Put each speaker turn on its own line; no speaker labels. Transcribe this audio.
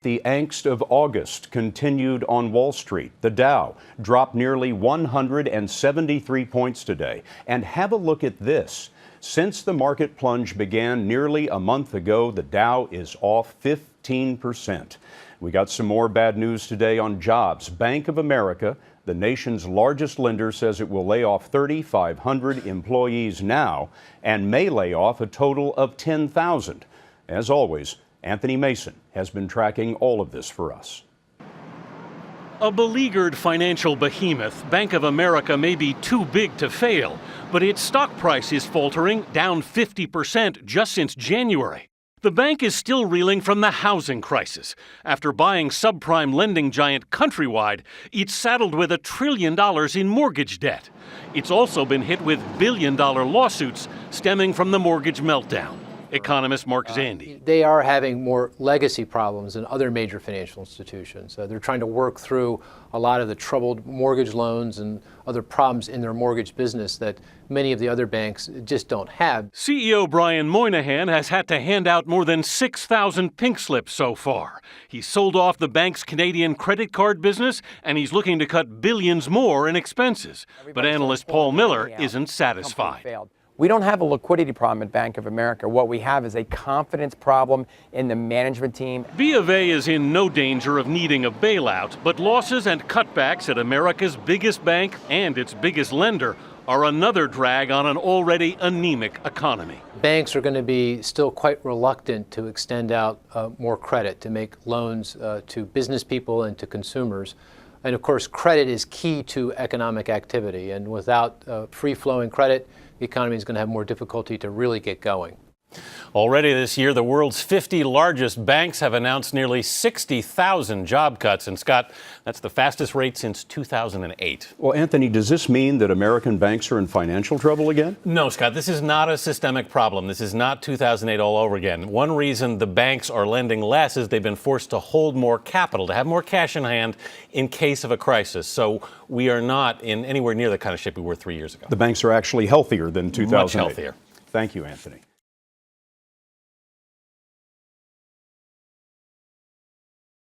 The angst of August continued on Wall Street. The Dow dropped nearly 173 points today. And have a look at this. Since the market plunge began nearly a month ago, the Dow is off 15%. We got some more bad news today on jobs. Bank of America, the nation's largest lender, says it will lay off 3,500 employees now and may lay off a total of 10,000. As always, Anthony Mason has been tracking all of this for us.
A beleaguered financial behemoth, Bank of America may be too big to fail, but its stock price is faltering, down 50% just since January. The bank is still reeling from the housing crisis. After buying subprime lending giant Countrywide, it's saddled with $1 trillion in mortgage debt. It's also been hit with billion-dollar lawsuits stemming from the mortgage meltdown. Economist Mark Zandi.
They are having more legacy problems than other major financial institutions. They're trying to work through a lot of the troubled mortgage loans and other problems in their mortgage business that many of the other banks just don't have.
CEO Brian Moynihan has had to hand out more than 6,000 pink slips so far. He sold off the bank's Canadian credit card business, and he's looking to cut billions more in expenses. But analyst Paul Miller isn't satisfied.
We don't have a liquidity problem at Bank of America. What we have is a confidence problem in the management team.
B of A is in no danger of needing a bailout, but losses and cutbacks at America's biggest bank and its biggest lender are another drag on an already anemic economy.
Banks are going to be still quite reluctant to extend out more credit, to make loans to business people and to consumers. And of course, credit is key to economic activity. And without free-flowing credit, the economy is going to have more difficulty to really get going.
Already this year, the world's 50 largest banks have announced nearly 60,000 job cuts. And Scott, that's the fastest rate since 2008.
Well, Anthony, does this mean that American banks are in financial trouble again?
No, Scott, this is not a systemic problem. This is not 2008 all over again. One reason the banks are lending less is they've been forced to hold more capital, to have more cash in hand in case of a crisis. So we are not in anywhere near the kind of shape we were 3 years ago.
The banks are actually healthier than 2008.
Much healthier.
Thank you, Anthony.